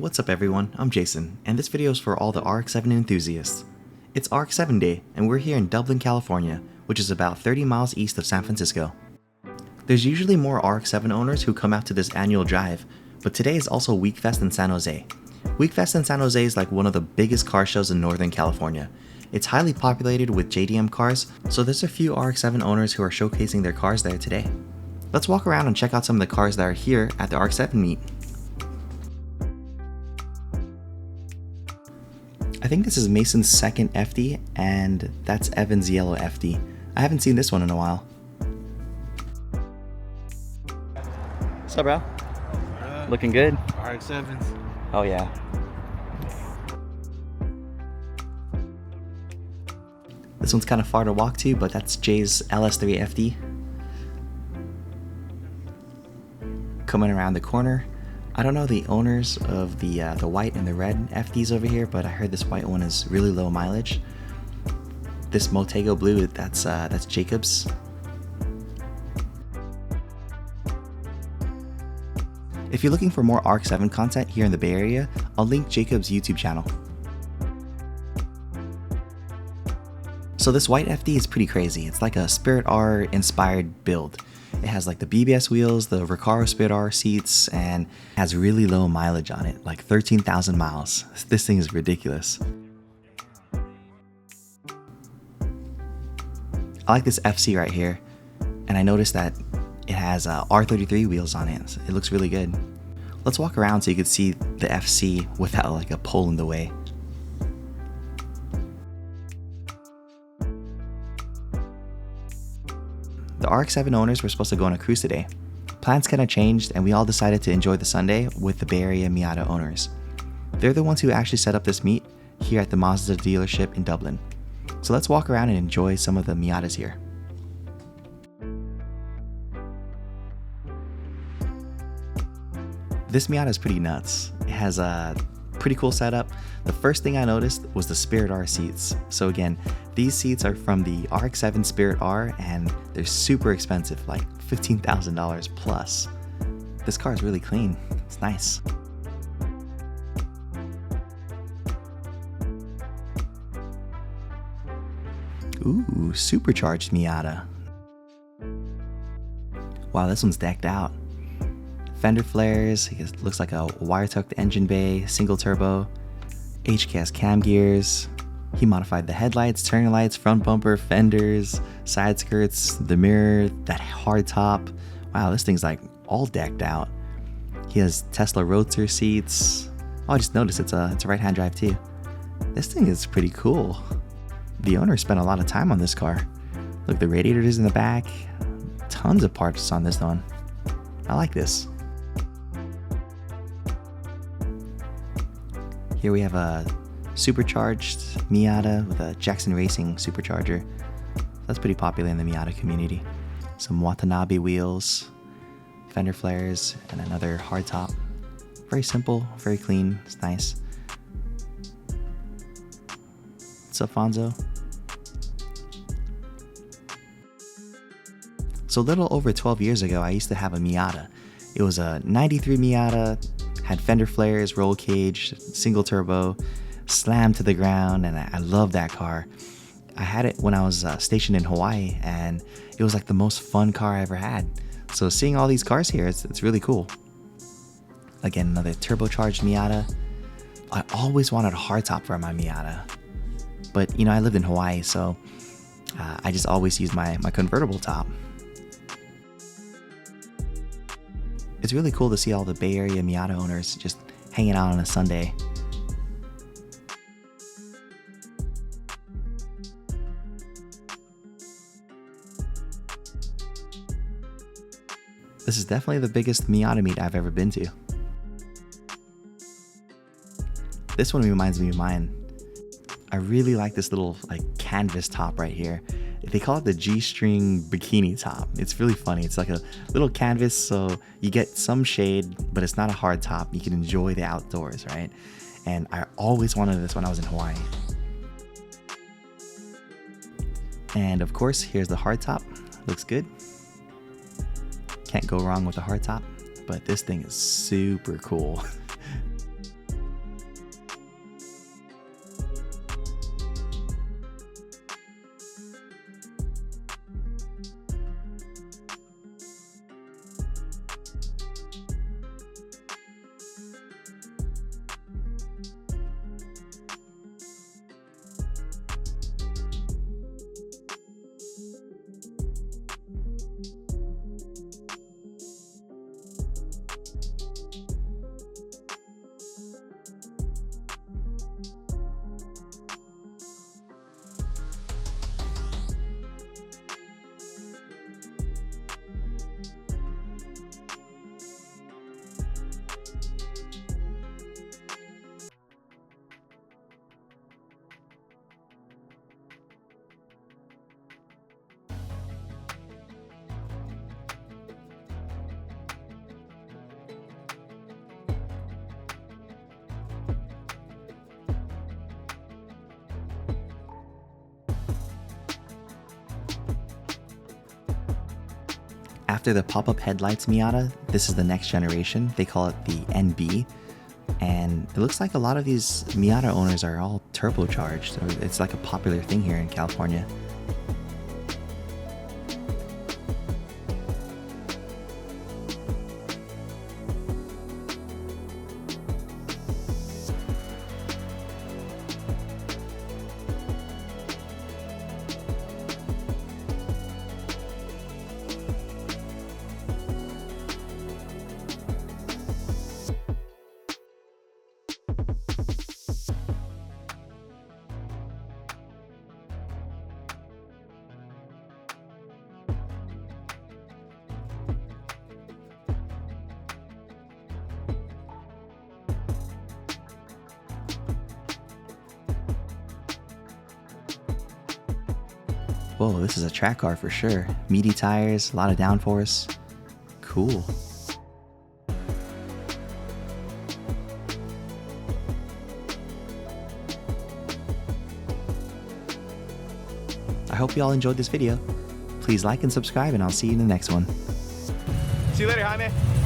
what's up everyone, I'm Jason, and this video is for all the RX-7 enthusiasts. It's RX-7 day, and we're here in Dublin, California, which is about 30 miles east of San Francisco. There's usually more RX-7 owners who come out to this annual drive, but today is also WeekFest in San Jose. WeekFest in San Jose is like one of the biggest car shows in Northern California. It's highly populated with JDM cars, so there's a few RX-7 owners who are showcasing their cars there today. Let's walk around and check out some of the cars that are here at the RX-7 meet. I think this is Mason's second FD, and that's Evan's yellow FD. I haven't seen this one in a while. What's up, bro? Looking good? RX-7s. Oh yeah. This one's kind of far to walk to, but that's Jay's LS3 FD. Coming around the corner. I don't know the owners of the white and the red FDs over here, but I heard this white one is really low mileage. This Motego blue, that's Jacob's. If you're looking for more RX-7 content here in the Bay Area, I'll link Jacob's YouTube channel. So this white FD is pretty crazy. It's like a Spirit R inspired build. It has like the BBS wheels, the Recaro Spirit R seats, and has really low mileage on it, like 13,000 miles. This thing is ridiculous. I like this FC right here, and I noticed that it has R33 wheels on it. It looks really good. Let's walk around so you can see the FC without like a pole in the way. The RX-7 owners were supposed to go on a cruise today. Plans kind of changed, and we all decided to enjoy the Sunday with the Bay Area Miata owners. They're the ones who actually set up this meet here at the Mazda dealership in Dublin. So let's walk around and enjoy some of the Miatas here. This Miata is pretty nuts. It has a pretty cool setup. The first thing I noticed was the Spirit R seats. So again, these seats are from the RX-7 Spirit R, and they're super expensive, like $15,000 plus. This car is really clean. It's nice. Ooh, supercharged Miata. Wow, this one's decked out. Fender flares, it looks like a wire-tucked engine bay, single turbo, HKS cam gears. He modified the headlights, turning lights, front bumper, fenders, side skirts, the mirror, that hard top. Wow, this thing's like all decked out. He has Tesla Roadster seats. Oh, I just noticed it's a right-hand drive too. This thing is pretty cool. The owner spent a lot of time on this car. Look, the radiator is in the back. Tons of parts on this one. I like this. Here we have a supercharged Miata with a Jackson Racing supercharger. That's pretty popular in the Miata community. Some Watanabe wheels, fender flares, and another hardtop. Very simple, very clean, it's nice. What's up, Fonzo? So a little over 12 years ago, I used to have a Miata. It was a 93 Miata, had fender flares, roll cage, single turbo, slammed to the ground, and I love that car. I had it when I was stationed in Hawaii, and it was like the most fun car I ever had. So seeing all these cars here, it's really cool. Again, another turbocharged Miata. I always wanted a hardtop for my Miata, but you know, I lived in Hawaii, so I just always used my convertible top. It's really cool to see all the Bay Area Miata owners just hanging out on a Sunday. This is definitely the biggest Miata meet I've ever been to. This one reminds me of mine. I really like this little like canvas top right here. They call it the G-string bikini top. It's really funny. It's like a little canvas, so you get some shade, but it's not a hard top. You can enjoy the outdoors, right? And I always wanted this when I was in Hawaii. And of course, here's the hard top. Looks good. Can't go wrong with the hard top, but this thing is super cool. After the pop-up headlights Miata, this is the next generation. They call it the NB. And it looks like a lot of these Miata owners are all turbocharged. It's like a popular thing here in California. Whoa, this is a track car for sure. Meaty tires, a lot of downforce. Cool. I hope you all enjoyed this video. Please like and subscribe, and I'll see you in the next one. See you later, Jaime.